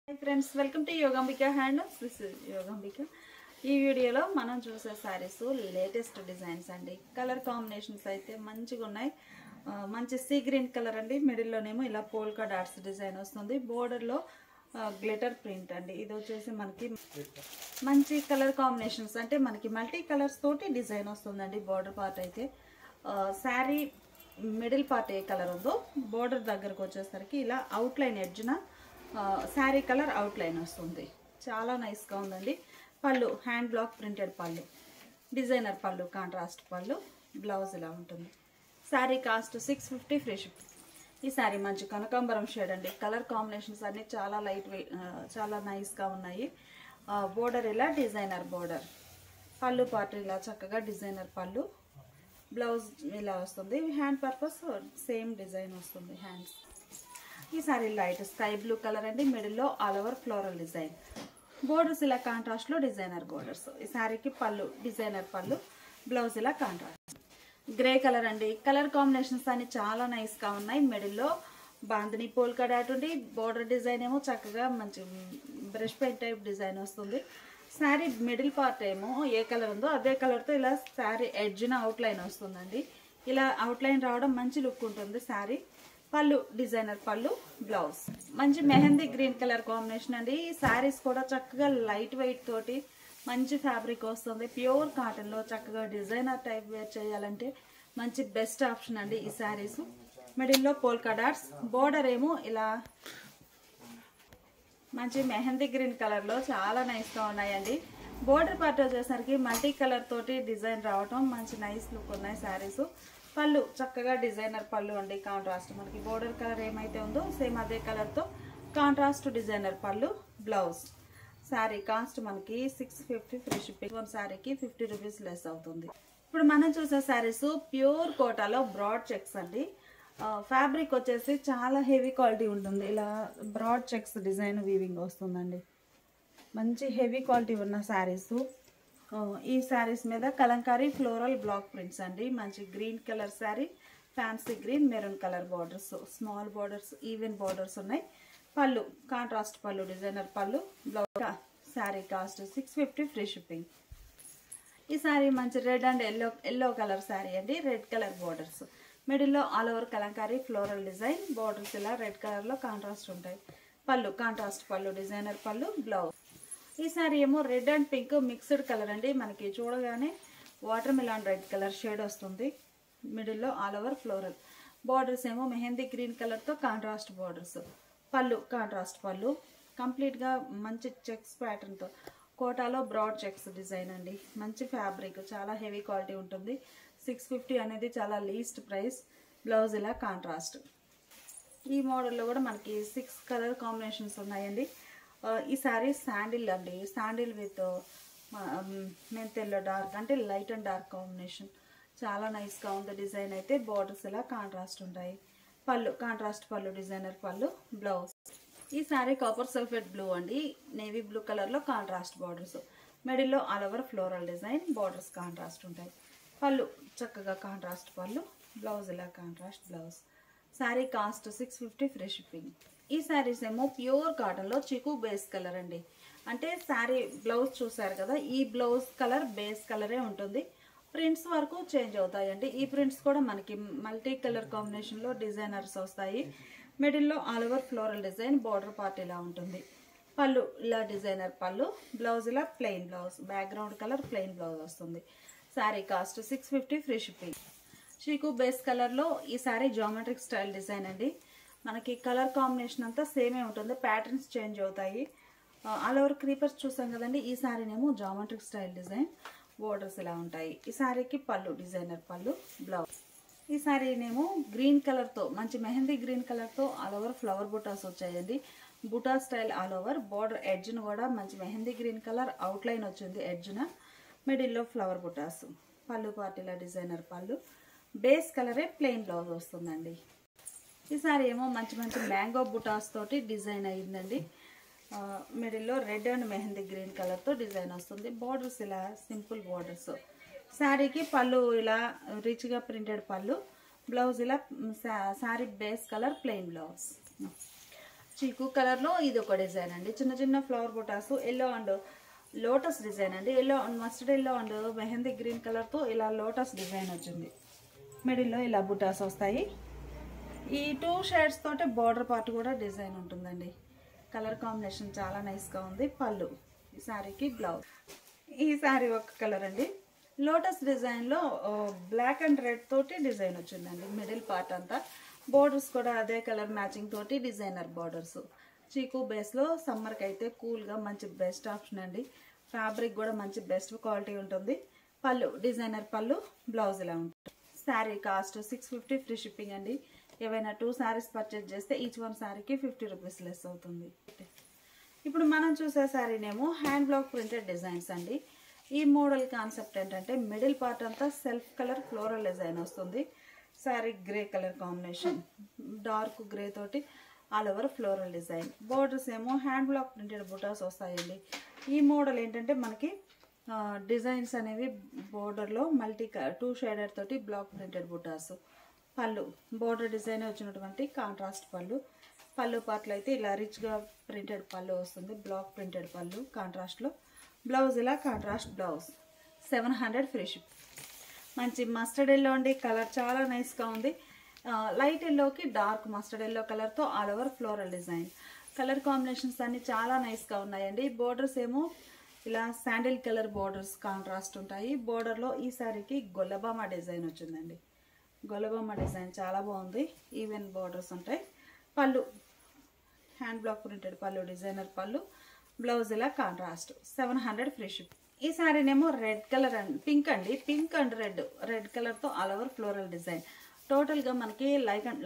Hi friends, welcome to Yogambika Handlooms. This is Yogambika. ఈ వీడియోలో మనం చూసే సారీస్ లేటెస్ట్ డిజైన్స్ అండి. కలర్ కాంబినేషన్స్ అయితే మంచిగా ఉన్నాయి. మంచి సీ గ్రీన్ కలర్ అండి. మిడిల్ లోనేమో ఇలా పోల్కా డాట్స్ డిజైన్ వస్తుంది. బోర్డర్ లో గ్లిటర్ ప్రింట్ అండి. ఇది వచ్చేసి మనకి మంచి కలర్ కాంబినేషన్స్ అంటే మనకి మల్టీ కలర్స్ తోటి డిజైన్ వస్తుందండి. బోర్డర్ పార్ట్ అయితే సారీ మిడిల్ పార్ట్ ఏ కలర్ ఉందో బోర్డర్ దగ్గరకు వచ్చేసరికి ఇలా అవుట్ లైన్ ఎడ్జ్న శారీ కలర్ అవుట్ లైన్ వస్తుంది. చాలా నైస్గా ఉందండి. పళ్ళు hand block printed pallu, designer పళ్ళు, కాంట్రాస్ట్ పళ్ళు, బ్లౌజ్ ఇలా ఉంటుంది. Sari cost 650 free ship. ఈ శారీ మంచి కనకాంబరం షేడ్ అండి. కలర్ కాంబినేషన్స్ అన్ని చాలా లైట్ వెయిట్, చాలా నైస్గా ఉన్నాయి. బోర్డర్ ఇలా డిజైనర్ బోర్డర్, పళ్ళు పార్ట్ ఇలా చక్కగా డిజైనర్ పళ్ళు, బ్లౌజ్ ఇలా వస్తుంది. హ్యాండ్ పర్పస్ సేమ్ డిజైన్ వస్తుంది హ్యాండ్స్. ఈ sorry light sky blue colour అండి. మిడిల్లో all over floral design, borders ఇలా కాంట్రాస్ట్ లో డిజైనర్ బోర్డర్స్. ఈ సారీకి పళ్ళు డిజైనర్ పళ్ళు, బ్లౌజ్ ఇలా కాంట్రాస్ట్. గ్రే కలర్ అండి. కలర్ కాంబినేషన్స్ అన్ని చాలా నైస్ గా ఉన్నాయి. మిడిల్లో బాందిని పోల్కా డాట్ ఉండి బోర్డర్ డిజైన్ ఏమో చక్కగా మంచి బ్రష్ పెయింట్ టైప్ డిజైన్ వస్తుంది. శారీ మిడిల్ పార్ట్ ఏమో ఏ కలర్ ఉందో అదే కలర్ తో ఇలా శారీ ఎడ్జ్న అవుట్ లైన్ వస్తుందండి. ఇలా అవుట్ లైన్ రావడం మంచి లుక్ ఉంటుంది శారీ. పళ్ళు డిజైనర్ పళ్ళు, బ్లౌజ్ మంచి మెహందీ గ్రీన్ కలర్ కాంబినేషన్ అండి. ఈ శారీస్ కూడా చక్కగా లైట్ వెయిట్ తోటి మంచి ఫ్యాబ్రిక్ వస్తుంది. ప్యూర్ కాటన్ లో చక్కగా డిజైనర్ టైప్ వేర్ చేయాలంటే మంచి బెస్ట్ ఆప్షన్ అండి ఈ శారీస్. మిడిల్లో పోల్కా డాట్స్, బోర్డర్ ఏమో ఇలా మంచి మెహందీ గ్రీన్ కలర్ లో చాలా నైస్ గా ఉన్నాయండి. బోర్డర్ పార్ట్ వచ్చేసరికి మల్టీ కలర్ తోటి డిజైన్ రావటం మంచి నైస్ లుక్ ఉన్నాయి శారీస్. పళ్ళు చక్కగా డిజైనర్ పళ్ళు అండి. కాంట్రాస్ట్ మనకి బోర్డర్ కలర్ ఏమైతే ఉందో సేమ్ అదే కలర్ తో కాంట్రాస్ట్ డిజైనర్ పళ్ళు, బ్లౌజ్. శారీ కాస్ట్ మనకి 650 ఫ్రీ షిప్పింగ్. వన్ శారీకి 50 రూపీస్ లెస్ అవుతుంది. ఇప్పుడు మనం చూసే శారీస్ ప్యూర్ కోటాలో బ్రాడ్ చెక్స్ అండి. ఫ్యాబ్రిక్ వచ్చేసి చాలా హెవీ క్వాలిటీ ఉంటుంది. ఇలా బ్రాడ్ చెక్స్ డిజైన్ వీవింగ్ వస్తుందండి. మంచి హెవీ క్వాలిటీ ఉన్న శారీస్. ఈ శారీస్ మీద కలంకారీ ఫ్లోరల్ బ్లాక్ ప్రింట్స్ అండి. మంచి green colour sari, fancy green, maroon colour borders, small borders, even borders ఉన్నాయి. పళ్ళు కాంట్రాస్ట్ పళ్ళు, డిజైనర్ పళ్ళు, blouse. Sari cost 650 free shipping. ఈ శారీ మంచి red and yellow colour sari అండి. రెడ్ కలర్ బార్డర్స్, మిడిల్లో all over Kalamkari floral design, borders ఇలా రెడ్ కలర్ లో కాంట్రాస్ట్ ఉంటాయి. పళ్ళు కాంట్రాస్ట్ పళ్ళు, డిజైనర్ పళ్ళు, బ్లౌజ్. ఈ శారీ ఏమో red and pink mixed colour అండి. మనకి చూడగానే watermelon red colour shade వస్తుంది. మిడిల్లో ఆల్ ఓవర్ ఫ్లోరల్, బార్డర్స్ ఏమో మెహందీ గ్రీన్ కలర్ తో కాంట్రాస్ట్ బార్డర్స్. పళ్ళు కాంట్రాస్ట్ పళ్ళు, కంప్లీట్ గా మంచి చెక్స్ ప్యాటర్న్ తో కోటాలో బ్రాడ్ చెక్స్ డిజైన్ అండి. మంచి ఫ్యాబ్రిక్, చాలా హెవీ క్వాలిటీ ఉంటుంది. 650 అనేది చాలా లీస్ట్ ప్రైస్. బ్లౌజ్ ఇలా కాంట్రాస్ట్. ఈ మోడల్లో కూడా మనకి 6 కలర్ కాంబినేషన్స్ ఉన్నాయండి. ఈ శారీ శాండిల్ అండి. శాండిల్ విత్ మెంతెల్లో డార్క్ అంటే లైట్ అండ్ డార్క్ కాంబినేషన్. చాలా నైస్గా ఉంది డిజైన్ అయితే. బార్డర్స్ ఇలా కాంట్రాస్ట్ ఉంటాయి. పళ్ళు కాంట్రాస్ట్ పళ్ళు, డిజైనర్ పళ్ళు, బ్లౌజ్. ఈ శారీ కాపర్ సల్ఫేట్ బ్లూ అండి. నేవీ బ్లూ కలర్లో కాంట్రాస్ట్ బార్డర్స్, మిడిల్లో all over floral design, borders contrast ఉంటాయి. పళ్ళు చక్కగా కాంట్రాస్ట్ పళ్ళు, బ్లౌజ్ ఇలా contrast blouse. Sari cost 650 free shipping. ఈ శారీస్ ఏమో ప్యూర్ కాటన్ లో చికు బేస్ కలర్ అండి. అంటే శారీ బ్లౌజ్ చూసారు కదా, ఈ బ్లౌజ్ కలర్ బేస్ కలరే ఉంటుంది. ప్రింట్స్ వరకు చేంజ్ అవుతాయండి. ఈ ప్రింట్స్ కూడా మనకి మల్టీ కలర్ కాంబినేషన్ లో డిజైనర్స్ వస్తాయి. మిడిల్లో all over floral design, border part ఇలా ఉంటుంది. పళ్ళు ఇలా డిజైనర్ పళ్ళు, బ్లౌజ్ ఇలా plain blouse, background colour plain blouse వస్తుంది. Sari cost 650 free shipping. Chikoo base colour లో ఈ శారీ జామెట్రిక్ స్టైల్ డిజైన్ అండి. మనకి కలర్ కాంబినేషన్ అంతా సేమే ఉంటుంది, ప్యాటర్న్స్ చేంజ్ అవుతాయి. ఆల్ ఓవర్ క్రీపర్స్ చూసాం కదండి. ఈ శారీనేమో జామెట్రిక్ స్టైల్ డిజైన్, బోర్డర్స్ ఇలా ఉంటాయి. ఈ శారీకి పళ్ళు డిజైనర్ పళ్ళు, బ్లౌజ్. ఈ శారీనేమో గ్రీన్ కలర్ తో మంచి మెహందీ గ్రీన్ కలర్ తో ఆల్ ఓవర్ ఫ్లవర్ బుటాస్ వచ్చాయండి. బుటా style all over. Border edge ను కూడా మంచి mehndi green colour outline వచ్చింది ఎడ్జ్న. మిడిల్లో ఫ్లవర్ బుటాస్, పళ్ళు పార్ట్ ఇలా డిజైనర్ పళ్ళు, బేస్ కలరే ప్లెయిన్ బ్లౌజ్ వస్తుందండి. ఈ సారీ ఏమో మంచి మంచి మ్యాంగో బుటాస్ తోటి డిజైన్ అయ్యిందండి. మిడిల్లో red and mehndi green colour తో డిజైన్ వస్తుంది. బార్డర్స్ ఇలా సింపుల్ బార్డర్స్. శారీకి పళ్ళు ఇలా రిచ్ గా ప్రింటెడ్ పళ్ళు, బ్లౌజ్ ఇలా sari base colour plain blouse. Chikoo కలర్లో ఇది ఒక డిజైన్ అండి. చిన్న చిన్న ఫ్లవర్ బుటాస్, ఎల్లో అండ్ లోటస్ డిజైన్ అండి. Yellow and mustard yellow and mehndi green కలర్తో ఇలా లోటస్ డిజైన్ వచ్చింది. మిడిల్లో ఇలా బుటాస్ వస్తాయి. ఈ 2 షేడ్స్ తోటి బార్డర్ పార్ట్ కూడా డిజైన్ ఉంటుందండి. కలర్ కాంబినేషన్ చాలా నైస్గా ఉంది. పళ్ళు, ఈ శారీకి బ్లౌజ్. ఈ శారీ ఒక కలర్ అండి. లోటస్ డిజైన్లో బ్లాక్ అండ్ రెడ్ తోటి డిజైన్ వచ్చిందండి. మిడిల్ పార్ట్ అంతా బోర్డర్స్ కూడా అదే కలర్ మ్యాచింగ్ తోటి డిజైనర్ బార్డర్స్. చీకు బేస్లో సమ్మర్కి అయితే కూల్గా మంచి బెస్ట్ ఆప్షన్ అండి. ఫ్యాబ్రిక్ కూడా మంచి బెస్ట్ క్వాలిటీ ఉంటుంది. పళ్ళు డిజైనర్ పళ్ళు, బ్లౌజ్ ఇలా ఉంటుంది. శారీ కాస్ట్ 650 ఫ్రీ షిప్పింగ్ అండి. ఏవైనా 2 శారీస్ పర్చేజ్ చేస్తే ఈచ్ వన్ శారీకి 50 రూపీస్ లెస్ అవుతుంది. ఇప్పుడు మనం చూసే శారీనేమో హ్యాండ్ బ్లాక్ ప్రింటెడ్ డిజైన్స్ అండి. ఈ మోడల్ కాన్సెప్ట్ ఏంటంటే మిడిల్ పార్ట్ అంతా సెల్ఫ్ కలర్ ఫ్లోరల్ డిజైన్ వస్తుంది. Sari grey colour combination, dark grey తోటి all over floral design. Borders ఏమో హ్యాండ్ బ్లాక్ ప్రింటెడ్ బుటాస్ వస్తాయండి. ఈ మోడల్ ఏంటంటే మనకి డిజైన్స్ అనేవి బోర్డర్లో మల్టీ 2 షేడర్ తోటి block printed butas. Pallu border design వచ్చినటువంటి కాంట్రాస్ట్ పళ్ళు. పళ్ళు పార్ట్లు అయితే ఇలా రిచ్గా ప్రింటెడ్ పళ్ళు వస్తుంది. బ్లాక్ ప్రింటెడ్ పళ్ళు కాంట్రాస్ట్లో. బ్లౌజ్ ఇలా కాంట్రాస్ట్ బ్లౌజ్. 700 free ship. మంచి మస్టర్డ్ ఎల్లో అండి. కలర్ చాలా నైస్గా ఉంది. లైట్ ఎల్లోకి డార్క్ మస్టర్డ్ ఎల్లో కలర్తో all over floral design. Colour combinations అన్ని చాలా నైస్గా ఉన్నాయండి. బోర్డర్స్ ఏమో ఇలా శాండిల్ కలర్ బోర్డర్స్ కాంట్రాస్ట్ ఉంటాయి. బోర్డర్లో ఈ శారీకి గొల్లబామ డిజైన్ వచ్చిందండి. గొల్లబామ డిజైన్ చాలా బాగుంది. ఈవెన్ బోర్డర్స్ ఉంటాయి. Pallu hand block printed pallu, designer పళ్ళు. బ్లౌజ్ ఇలా కాంట్రాస్ట్. 700 free ship. ఈ శారీనేమో రెడ్ కలర్ అండ్ పింక్ అండి. పింక్ అండ్ రెడ్ కలర్తో ఆల్ ఓవర్ ఫ్లోరల్ డిజైన్. టోటల్గా మనకి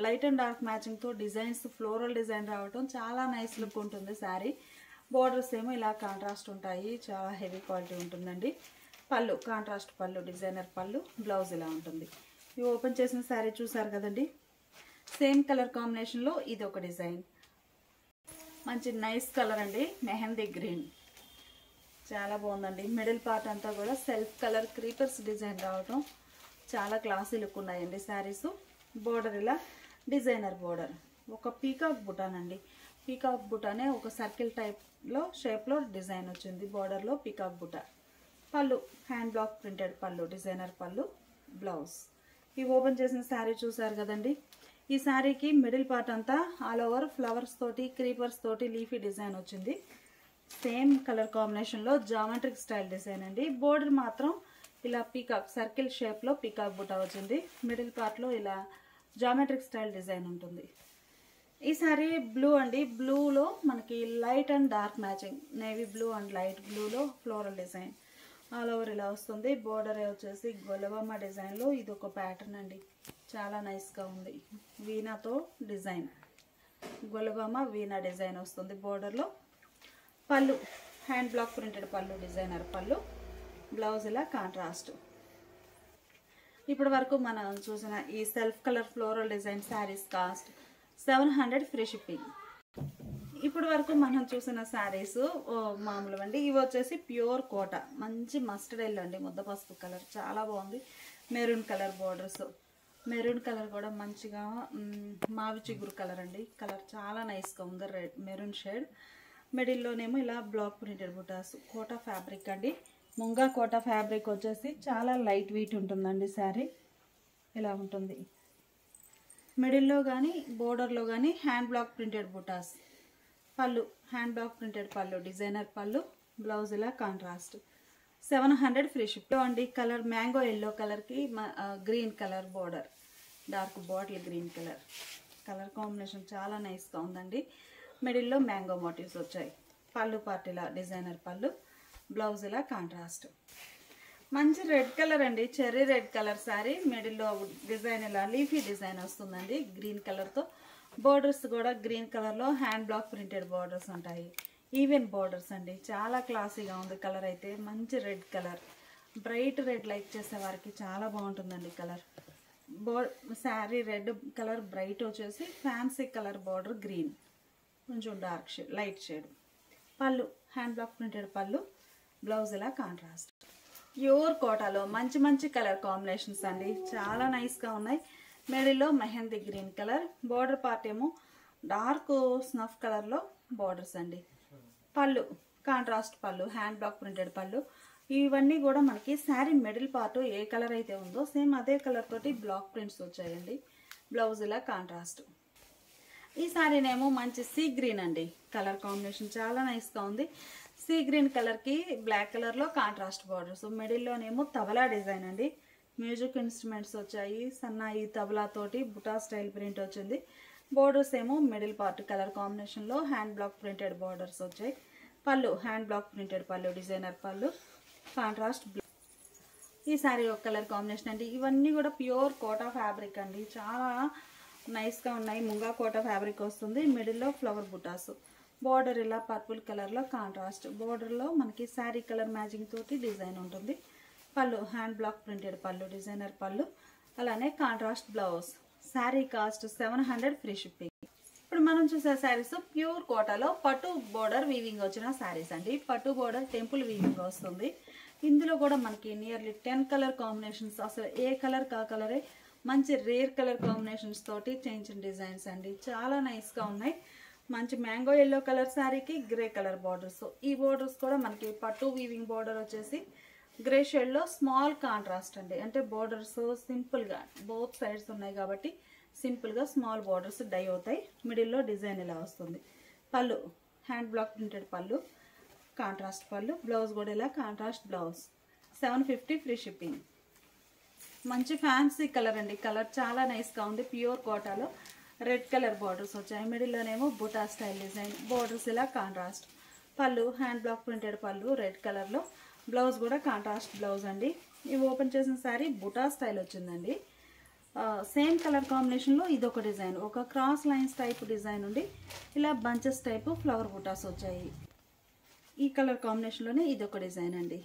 లైట్ అండ్ డార్క్ మ్యాచింగ్తో డిజైన్స్ ఫ్లోరల్ డిజైన్ రావటం చాలా నైస్ లుక్ ఉంటుంది శారీ. బోర్డర్స్ ఏమో ఇలా కాంట్రాస్ట్ ఉంటాయి. చాలా హెవీ క్వాలిటీ ఉంటుందండి. పళ్ళు కాంట్రాస్ట్ పళ్ళు, డిజైనర్ పళ్ళు. బ్లౌజ్ ఇలా ఉంటుంది. ఇవి ఓపెన్ చేసిన శారీ చూసారు కదండి. సేమ్ కలర్ కాంబినేషన్లో ఇది ఒక డిజైన్. మంచి నైస్ కలర్ అండి. మెహందీ గ్రీన్ చాలా బాగుందండి. మిడిల్ పార్ట్ అంతా కూడా సెల్ఫ్ కలర్ క్రీపర్స్ డిజైన్ రావటం చాలా క్లాసీ లుక్ ఉన్నాయండి శారీస్. బోర్డర్ ఇలా డిజైనర్ బోర్డర్. ఒక పీకాక్ బుటానండి. పీకాక్ బుటానే ఒక సర్కిల్ టైప్లో షేప్లో డిజైన్ వచ్చింది. బోర్డర్లో పీకాక్ బుటా. పళ్ళు hand block printed pallu, designer పళ్ళు. బ్లౌజ్. ఇవి ఓపెన్ చేసిన శారీ చూసారు కదండి. ఈ శారీకి మిడిల్ పార్ట్ అంతా ఆల్ ఓవర్ ఫ్లవర్స్ తోటి క్రీపర్స్ తోటి లీఫీ డిజైన్ వచ్చింది. సేమ్ కలర్ కాంబినేషన్లో జామెట్రిక్ స్టైల్ డిజైన్ అండి. బోర్డర్ మాత్రం ఇలా పీకాక్ సర్కిల్ షేప్లో పీకాక్ బుటా వచ్చింది. మిడిల్ పార్ట్లో ఇలా జామెట్రిక్ స్టైల్ డిజైన్ ఉంటుంది. ఈ శారీ బ్లూ అండి. బ్లూలో మనకి light and dark matching. Navy blue and light బ్లూలో ఫ్లోరల్ డిజైన్ ఆల్ ఓవర్ ఇలా వస్తుంది. బోర్డర్ వచ్చేసి గొల్లబొమ్మ డిజైన్లో ఇది ఒక ప్యాటర్న్ అండి. చాలా నైస్గా ఉంది. వీణాతో డిజైన్, గొల్లబొమ్మ వీణా డిజైన్ వస్తుంది బోర్డర్లో. పళ్ళు hand block printed pallu, designer పళ్ళు. బ్లౌజ్ ఇలా కాంట్రాస్ట్. ఇప్పటి వరకు మనం చూసిన ఈ self colour floral design saris cost 700 free shipping. ఇప్పటి వరకు మనం చూసిన శారీస్ మామూలు అండి. ఇవి వచ్చేసి ప్యూర్ కోట. మంచి మస్టర్డ్ ఎల్లో అండి. ముద్ద పసుపు కలర్ చాలా బాగుంది. Maroon colour borders. Maroon colour కూడా మంచిగా మావి చిగురు కలర్ అండి. కలర్ చాలా నైస్గా ఉంది. Red maroon shade. మిడిల్లోనేమో ఇలా block printed butas. Kota fabric అండి. ముంగా కోటా ఫ్యాబ్రిక్ వచ్చేసి చాలా లైట్ వెయిట్ ఉంటుందండి. శారీ ఇలా ఉంటుంది. మిడిల్లో కానీ బోర్డర్లో కానీ హ్యాండ్ బ్లాక్ ప్రింటెడ్ బుటాస్. పళ్ళు hand block printed pallu, designer పళ్ళు. బ్లౌజ్ ఇలా కాంట్రాస్ట్. 700 ఫ్రీ షిప్ అండి. కలర్ మ్యాంగో ఎల్లో కలర్కి green colour border, dark bottle green colour. Colour combination చాలా నైస్గా ఉందండి. మిడిల్లో మ్యాంగో మోటివ్స్ వచ్చాయి. పళ్ళు పార్ట్ ఇలా డిజైనర్ పళ్ళు. బ్లౌజ్ ఇలా కాంట్రాస్ట్. మంచి రెడ్ కలర్ అండి. Cherry red colour sari. మిడిల్లో డిజైన్ ఇలా లీఫీ డిజైన్ వస్తుందండి గ్రీన్ కలర్తో. బోర్డర్స్ కూడా గ్రీన్ కలర్లో హ్యాండ్ బ్లాక్ ప్రింటెడ్ బోర్డర్స్ ఉంటాయి. ఈవెన్ బోర్డర్స్ అండి. చాలా క్లాసీగా ఉంది కలర్ అయితే. మంచి red colour. Bright red like చేసే వారికి చాలా బాగుంటుందండి colour. Sari red colour bright వచ్చేసి ఫ్యాన్సీ కలర్ బోర్డర్ గ్రీన్, కొంచెం డార్క్ షేడ్ లైట్ షేడ్. పళ్ళు హ్యాండ్ బ్లాక్ ప్రింటెడ్ పళ్ళు. బ్లౌజ్ ఇలా కాంట్రాస్ట్. ప్యూర్ కోటాలో మంచి మంచి కలర్ కాంబినేషన్స్ అండి. చాలా నైస్గా ఉన్నాయి. మిడిల్లో mehndi green colour. Border part ఏమో డార్క్ స్నఫ్ కలర్లో బార్డర్స్ అండి. పళ్ళు కాంట్రాస్ట్ పళ్ళు, హ్యాండ్ బ్లాక్ ప్రింటెడ్ పళ్ళు. ఇవన్నీ కూడా మనకి శారీ మిడిల్ పార్ట్ ఏ కలర్ అయితే ఉందో సేమ్ అదే కలర్ తోటి బ్లాక్ ప్రింట్స్ వచ్చాయండి. బ్లౌజ్ ఇలా కాంట్రాస్ట్. ఈ శారీనేమో మంచి సీ గ్రీన్ అండి. కలర్ కాంబినేషన్ చాలా నైస్గా ఉంది. సీ గ్రీన్ కలర్కి బ్లాక్ కలర్లో కాంట్రాస్ట్ బార్డర్స్. మిడిల్లోనేమో తబలా డిజైన్ అండి. మ్యూజిక్ ఇన్స్ట్రుమెంట్స్ వచ్చాయి. సన్నాయి తబలా తోటి బుటా స్టైల్ ప్రింట్ వచ్చింది. బోర్డర్స్ ఏమో మిడిల్ పార్ట్ కలర్ కాంబినేషన్లో హ్యాండ్ బ్లాక్ ప్రింటెడ్ బార్డర్స్ వచ్చాయి. పళ్ళు hand block printed pallu, designer పళ్ళు, కాంట్రాస్ట్. ఈ శారీ ఒక కలర్ కాంబినేషన్ అండి. ఇవన్నీ కూడా ప్యూర్ కోటా ఫ్యాబ్రిక్ అండి. చాలా నైస్గా ఉన్నాయి. ముంగా కోటా ఫ్యాబ్రిక్ వస్తుంది. మిడిల్లో ఫ్లవర్ బుటాస్. బార్డర్ ఇలా పర్పుల్ కలర్లో కాంట్రాస్ట్. బార్డర్లో మనకి శారీ కలర్ మ్యాచింగ్ తోటి డిజైన్ ఉంటుంది. పళ్ళు hand block printed pallu, designer పళ్ళు, అలానే contrast blouse. Sari cost 700 free shipping. ఇప్పుడు మనం చూసే శారీస్ ప్యూర్ కోటాలో పట్టు బోర్డర్ వీవింగ్ వచ్చిన శారీస్ అండి. పట్టు బోర్డర్ టెంపుల్ వీవింగ్ వస్తుంది. ఇందులో కూడా మనకి నియర్లీ 10 కలర్ కాంబినేషన్స్. అసలు ఏ కలర్ కా కలరే మంచి రేర్ కలర్ కాంబినేషన్స్ తోటి చేయించిన డిజైన్స్ అండి. చాలా నైస్గా ఉన్నాయి. మంచి మ్యాంగో ఎల్లో కలర్ శారీకి గ్రే కలర్ బార్డర్స్. ఈ బార్డర్స్ కూడా మనకి పట్టు వీవింగ్ బార్డర్ వచ్చేసి గ్రే షేడ్లో స్మాల్ కాంట్రాస్ట్ అండి. అంటే బార్డర్స్ సింపుల్గా బోత్ సైడ్స్ ఉన్నాయి కాబట్టి సింపుల్గా స్మాల్ బార్డర్స్ డై అవుతాయి. మిడిల్లో డిజైన్ ఇలా వస్తుంది. పళ్ళు హ్యాండ్ బ్లాక్ ప్రింటెడ్ పళ్ళు, కాంట్రాస్ట్ పళ్ళు. బ్లౌజ్ కూడా ఇలా కాంట్రాస్ట్ బ్లౌజ్. 750 free shipping. మంచి ఫ్యాన్సీ కలర్ అండి. కలర్ చాలా నైస్గా ఉంది. ప్యూర్ కోటాలో రెడ్ కలర్ బార్డర్స్ వచ్చాయి. మిడిల్లోనేమో బుటా స్టైల్ డిజైన్. బార్డర్స్ ఇలా కాంట్రాస్ట్. పళ్ళు హ్యాండ్ బ్లాక్ ప్రింటెడ్ పళ్ళు రెడ్ కలర్లో. బ్లౌజ్ కూడా కాంట్రాస్ట్ బ్లౌజ్ అండి. ఇవి ఓపెన్ చేసిన శారీ బుటా స్టైల్ వచ్చిందండి. సేమ్ కలర్ కాంబినేషన్లో ఇదొక డిజైన్. ఒక క్రాస్ లైన్స్ టైప్ డిజైన్ ఉండి ఇలా బంచెస్ టైపు ఫ్లవర్ బుటాస్ వచ్చాయి. ఈ కలర్ కాంబినేషన్లోనే ఇదొక డిజైన్ అండి.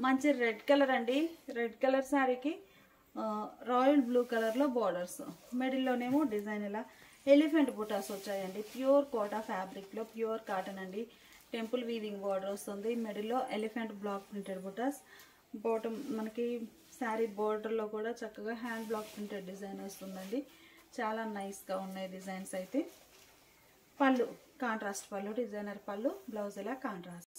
మంచి రెడ్ కలర్ అండి. రెడ్ కలర్ శారీకి రాయల్ బ్లూ కలర్లో బార్డర్స్. మిడిల్లోనేమో డిజైన్ ఇలా ఎలిఫెంట్ బుటాస్ వచ్చాయండి. ప్యూర్ కోటా ఫ్యాబ్రిక్లో ప్యూర్ కాటన్ అండి. టెంపుల్ వీవింగ్ బార్డర్ వస్తుంది. మిడిల్లో ఎలిఫెంట్ బ్లాక్ ప్రింటెడ్ బుటాస్. బాటమ్ మనకి శారీ బోర్డర్లో కూడా చక్కగా హ్యాండ్ బ్లాక్ ప్రింటెడ్ డిజైన్ వస్తుందండి. చాలా నైస్గా ఉన్నాయి డిజైన్స్ అయితే. పళ్ళు కాంట్రాస్ట్ పళ్ళు, డిజైనర్ పళ్ళు. బ్లౌజ్ ఇలా కాంట్రాస్ట్.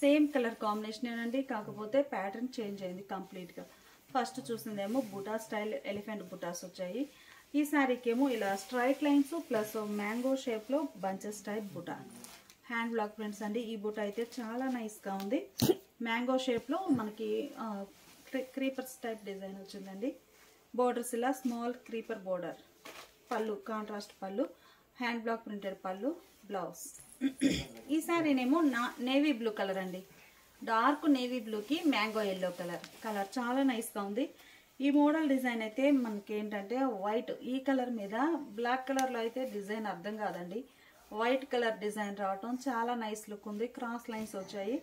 సేమ్ కలర్ కాంబినేషన్ అండి. కాకపోతే ప్యాటర్న్ చేంజ్ అయింది కంప్లీట్గా. ఫస్ట్ చూసిందేమో బుటా స్టైల్ ఎలిఫెంట్ బుటాస్ వచ్చాయి. ఈ శారీకి ఏమో ఇలా స్ట్రైట్ లైన్స్ ప్లస్ మ్యాంగో షేప్లో బంచెస్ టైప్ బుటా. హ్యాండ్ బ్లాక్ ప్రింట్స్ అండి. ఈ బుటా అయితే చాలా నైస్గా ఉంది. మ్యాంగో షేప్లో మనకి క్రీపర్స్ టైప్ డిజైన్ వచ్చిందండి. బోర్డర్స్ ఇలా స్మాల్ క్రీపర్ బోర్డర్. పళ్ళు కాంట్రాస్ట్ పళ్ళు, హ్యాండ్ బ్లాక్ ప్రింటెడ్ పళ్ళు, బ్లౌజ్. ఈ శారీనేమో నేవీ బ్లూ కలర్ అండి. డార్క్ నేవీ బ్లూకి మ్యాంగో ఎల్లో కలర్. కలర్ చాలా నైస్గా ఉంది. ఈ మోడల్ డిజైన్ అయితే మనకి ఏంటంటే వైట్, ఈ కలర్ మీద బ్లాక్ కలర్లో అయితే డిజైన్ అర్థం కాదండి. వైట్ కలర్ డిజైన్ రావటం చాలా నైస్ లుక్ ఉంది. క్రాస్ లైన్స్ వచ్చాయి.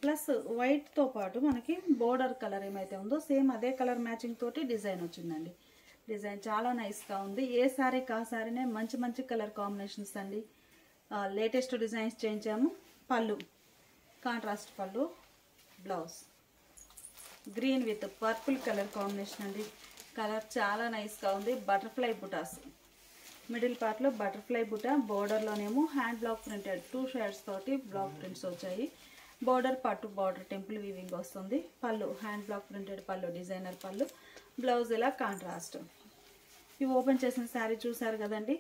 ప్లస్ వైట్తో పాటు మనకి బోర్డర్ కలర్ ఏమైతే ఉందో సేమ్ అదే కలర్ మ్యాచింగ్ తోటి డిజైన్ వచ్చిందండి. డిజైన్ చాలా నైస్గా ఉంది. ఏ శారీ కా శారీనే మంచి మంచి కలర్ కాంబినేషన్స్ అండి. లేటెస్ట్ డిజైన్స్ చేయించాము. Pallu contrast pallu, blouse green with purple colour combination అండి. కలర్ చాలా నైస్గా ఉంది. బటర్ఫ్లై బుటాస్. మిడిల్ పార్ట్లో బటర్ఫ్లై బుటా. బోర్డర్లోనేమో హ్యాండ్ బ్లాక్ ప్రింటెడ్ 2 షేడ్స్ తోటి బ్లాక్ ప్రింట్స్ వచ్చాయి. బోర్డర్ పట్టు బార్డర్ టెంపుల్ వీవింగ్ వస్తుంది. పళ్ళు hand block printed pallu, designer పళ్ళు. బ్లౌజ్ ఇలా కాంట్రాస్ట్. ఇవి ఓపెన్ చేసిన శారీ చూసారు కదండి.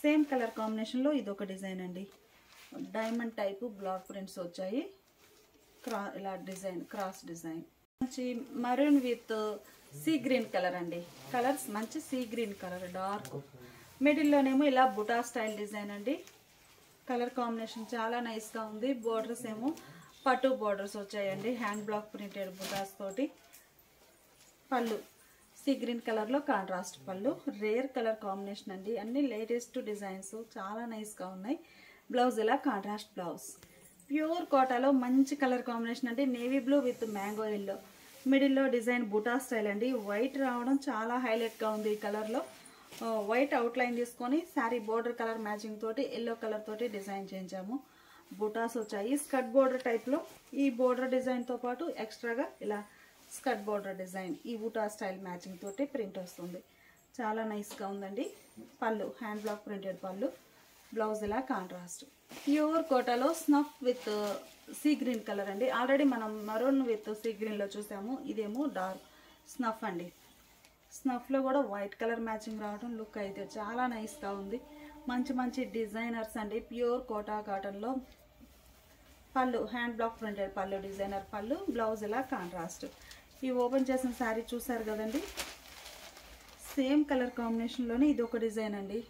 సేమ్ కలర్ కాంబినేషన్లో ఇదొక డిజైన్ అండి. డైమండ్ టైపు బ్లాక్ ప్రింట్స్ వచ్చాయి. ఇలా డిజైన్ క్రాస్ డిజైన్. మంచి maroon with sea green colour అండి. కలర్స్ మంచి సీ గ్రీన్ కలర్ డార్క్. మిడిల్లోనేమో ఇలా బుటా స్టైల్ డిజైన్ అండి. కలర్ కాంబినేషన్ చాలా నైస్గా ఉంది. బోర్డర్స్ ఏమో పట్టు బోర్డర్స్ వచ్చాయండి. హ్యాండ్ బ్లాక్ ప్రింటెడ్ బుటాస్ తోటి. పళ్ళు సీ గ్రీన్ కలర్లో కాంట్రాస్ట్ పళ్ళు. రేర్ కలర్ కాంబినేషన్ అండి. అన్ని లేటెస్ట్ డిజైన్స్ చాలా నైస్గా ఉన్నాయి. బ్లౌజ్ ఇలా కాంట్రాస్ట్ బ్లౌజ్. ప్యూర్ కోటాలో మంచి కలర్ కాంబినేషన్ అండి. Navy blue with mango yellow. మిడిల్లో డిజైన్ బుటా స్టైల్ అండి. వైట్ రావడం చాలా హైలైట్గా ఉంది. ఈ కలర్లో వైట్ అవుట్లైన్ తీసుకొని శారీ బోర్డర్ కలర్ మ్యాచింగ్ తోటి ఎల్లో కలర్ తోటి డిజైన్ చేయించాము. బుటాస్ వచ్చాయి స్కర్ట్ బోర్డర్ టైప్లో. ఈ బోర్డర్ డిజైన్తో పాటు ఎక్స్ట్రాగా ఇలా స్కర్ట్ బోర్డర్ డిజైన్ ఈ బుటా స్టైల్ మ్యాచింగ్ తోటి ప్రింట్ వస్తుంది. చాలా నైస్గా ఉందండి. పళ్ళు హ్యాండ్ బ్లాక్ ప్రింటెడ్ పళ్ళు, బ్లౌజ్ ఇలా కాంట్రాస్ట్. ప్యూర్ కోటాలో snuff with sea green colour అండి. ఆల్రెడీ మనం మరూన్ విత్ సీ గ్రీన్లో చూసాము. ఇదేమో డార్క్ స్నఫ్ అండి. స్నఫ్లో కూడా వైట్ కలర్ మ్యాచింగ్ రావడం, లుక్ అయితే చాలా నైస్గా ఉంది. మంచి మంచి డిజైనర్స్ అండి. ప్యూర్ కోటా కాటన్లో పళ్ళు hand block printed pallu, designer పళ్ళు, బ్లౌజ్ ఇలా కాంట్రాస్ట్. ఈ ఓపెన్ చేసిన శారీ చూసారు కదండి, సేమ్ కలర్ కాంబినేషన్లోనే ఇది ఒక డిజైన్ అండి.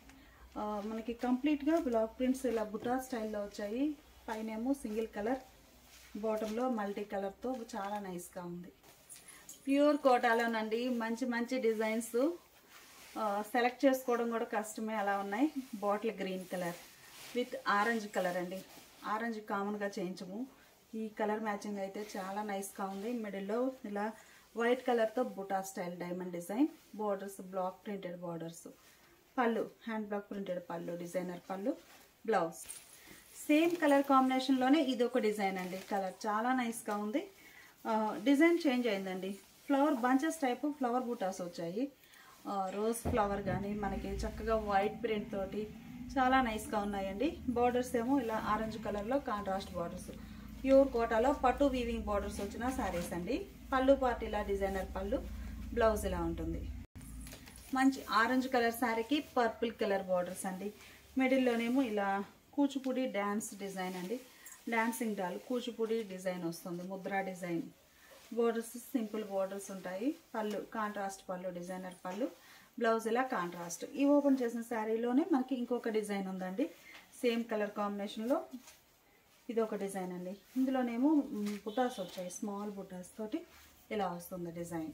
మనకి కంప్లీట్గా బ్లాక్ ప్రింట్స్ ఇలా బుటా స్టైల్లో వచ్చాయి. పైన ఏమో సింగిల్ కలర్, బాటంలో మల్టీ కలర్తో చాలా నైస్గా ఉంది. ప్యూర్ కోటాలోనండి మంచి మంచి డిజైన్స్. సెలెక్ట్ చేసుకోవడం కూడా కష్టమే, అలా ఉన్నాయి. Bottle green colour with orange colour అండి. ఆరెంజ్ కామన్గా చేయించము. ఈ కలర్ మ్యాచింగ్ అయితే చాలా నైస్గా ఉంది. మిడిల్లో ఇలా వైట్ కలర్తో buta style diamond design, borders block printed borders, pallu hand block printed pallu, designer పళ్ళు, బ్లౌజ్. సేమ్ కలర్ కాంబినేషన్లోనే ఇది ఒక డిజైన్ అండి. కలర్ చాలా నైస్గా ఉంది. డిజైన్ చేంజ్ అయిందండి. Flower bunches type flower butas వచ్చాయి. రోజ్ ఫ్లవర్ కానీ మనకి చక్కగా వైట్ ప్రింట్ తోటి చాలా నైస్గా ఉన్నాయండి. బార్డర్స్ ఏమో ఇలా ఆరెంజ్ కలర్లో కాంట్రాస్ట్ బార్డర్స్. ప్యూర్ కోటాలో పట్టు వీవింగ్ బార్డర్స్ వచ్చిన శారీస్ అండి. పళ్ళు పార్ట్ ఇలా డిజైనర్ పళ్ళు, బ్లౌజ్ ఇలా ఉంటుంది. మంచి ఆరెంజ్ కలర్ శారీకి పర్పుల్ కలర్ బార్డర్స్ అండి. మిడిల్లోనేమో ఇలా కూచిపూడి డ్యాన్స్ డిజైన్ అండి. డాన్సింగ్ డాల్ కూచిపూడి డిజైన్ వస్తుంది, Mudra design. Borders simple borders ఉంటాయి. పళ్ళు కాంట్రాస్ట్ పళ్ళు, డిజైనర్ పళ్ళు, బ్లౌజ్ ఇలా కాంట్రాస్ట్. ఈ ఓపెన్ చేసిన శారీలోనే మనకి ఇంకొక డిజైన్ ఉందండి. సేమ్ కలర్ కాంబినేషన్లో ఇది ఒక డిజైన్ అండి. ఇందులోనేమో బుటాస్ వచ్చాయి, స్మాల్ బుటాస్ తోటి ఇలా వస్తుంది డిజైన్.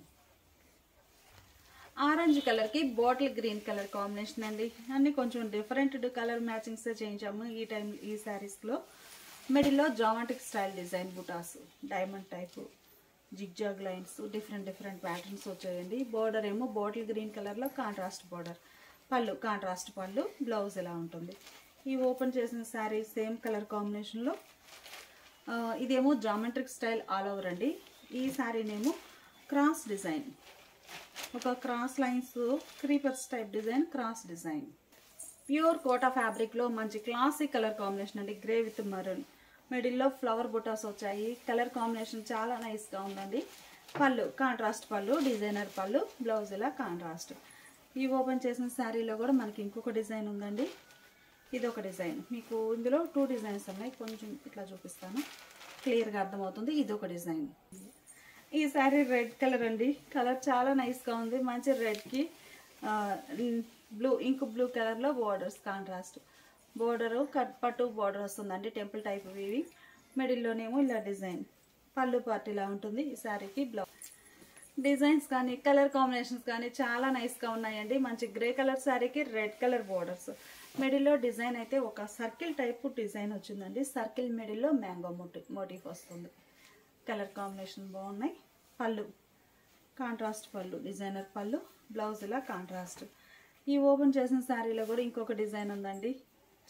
ఆరెంజ్ కలర్కి బాటిల్ గ్రీన్ కలర్ కాంబినేషన్ అండి. అన్నీ కొంచెం డిఫరెంట్ కలర్ మ్యాచింగ్స్ చేయించాము ఈ శారీస్లో. మిడిల్లో geometric style design butas, diamond type zigzag lines, different patterns వచ్చాయండి. బార్డర్ ఏమో బాటిల్ గ్రీన్ కలర్లో contrast border, pallu contrast pallu, blouse ఇలా ఉంటుంది. ఈ ఓపెన్ చేసిన శారీ సేమ్ కలర్ కాంబినేషన్లో ఇదేమో జామెట్రిక్ స్టైల్ ఆల్ ఓవర్ అండి. ఈ శారీనేమో క్రాస్ డిజైన్, ఒక cross lines creepers type design, cross design. Pure Kota ఫ్యాబ్రిక్లో మంచి క్లాసిక్ కలర్ కాంబినేషన్ అండి. గ్రే విత్ మరూన్, మిడిల్లో ఫ్లవర్ బుటాస్ వచ్చాయి. కలర్ కాంబినేషన్ చాలా నైస్గా ఉందండి. పళ్ళు కాంట్రాస్ట్ పళ్ళు, డిజైనర్ పళ్ళు, బ్లౌజ్ ఇలా కాంట్రాస్ట్. ఈ ఓపెన్ చేసిన శారీలో కూడా మనకి ఇంకొక డిజైన్ ఉందండి. ఇది ఒక డిజైన్. మీకు ఇందులో 2 డిజైన్స్ ఉన్నాయి. కొంచెం ఇట్లా చూపిస్తాను, క్లియర్గా అర్థమవుతుంది. ఇది ఒక డిజైన్. ఈ శారీ రెడ్ కలర్ అండి. కలర్ చాలా నైస్గా ఉంది. మంచి రెడ్కి బ్లూ, ఇంక్ బ్లూ కలర్లో బార్డర్స్ కాంట్రాస్ట్. బోర్డరు కట్ పట్టు బార్డర్ వస్తుందండి, టెంపుల్ టైప్ వీవి. మిడిల్లోనేమో ఇలా డిజైన్, పళ్ళు పార్ట్ ఇలా ఉంటుంది. ఈ శారీకి బ్లౌజ్. డిజైన్స్ కానీ కలర్ కాంబినేషన్స్ కానీ చాలా నైస్గా ఉన్నాయండి. మంచి గ్రే కలర్ శారీకి రెడ్ కలర్ బార్డర్స్. మిడిల్లో డిజైన్ అయితే ఒక సర్కిల్ టైపు డిజైన్ వచ్చిందండి. సర్కిల్ మిడిల్లో మ్యాంగో మోటిఫ్ వస్తుంది. కలర్ కాంబినేషన్ బాగున్నాయి. పళ్ళు కాంట్రాస్ట్ పళ్ళు, డిజైనర్ పళ్ళు, బ్లౌజ్ ఇలా కాంట్రాస్ట్. ఈ ఓపెన్ చేసిన శారీలో కూడా ఇంకొక డిజైన్ ఉందండి.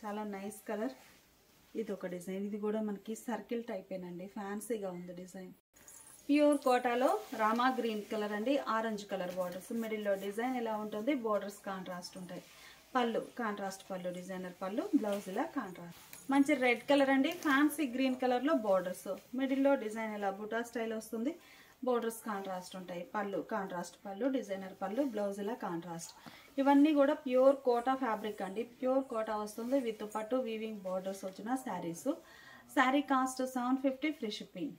చాలా నైస్ కలర్. ఇది ఒక డిజైన్. ఇది కూడా మనకి సర్కిల్ టైపేనండి, ఫ్యాన్సీగా ఉంది డిజైన్. ప్యూర్ కోటాలో రామా గ్రీన్ కలర్ అండి. Orange colour borders. మిడిల్లో డిజైన్ ఇలా ఉంటుంది. బార్డర్స్ కాంట్రాస్ట్ ఉంటాయి. పళ్ళు కాంట్రాస్ట్ పళ్ళు, డిజైనర్ పళ్ళు, బ్లౌజ్ ఇలా కాంట్రాస్ట్. మంచి రెడ్ కలర్ అండి. ఫ్యాన్సీ గ్రీన్ కలర్లో బార్డర్స్. మిడిల్లో డిజైన్ ఇలా బుటా స్టైల్ వస్తుంది. బోర్డర్స్ కాంట్రాస్ట్ ఉంటాయి. పళ్ళు కాంట్రాస్ట్ పళ్ళు, డిజైనర్ పళ్ళు, బ్లౌజ్ ఇలా కాంట్రాస్ట్. ఇవన్నీ కూడా ప్యూర్ కోటా ఫ్యాబ్రిక్ అండి. ప్యూర్ కోటా వస్తుంది విత్ పట్టు వీవింగ్ బార్డర్స్ వచ్చిన saris. Sari cost 750, free shipping.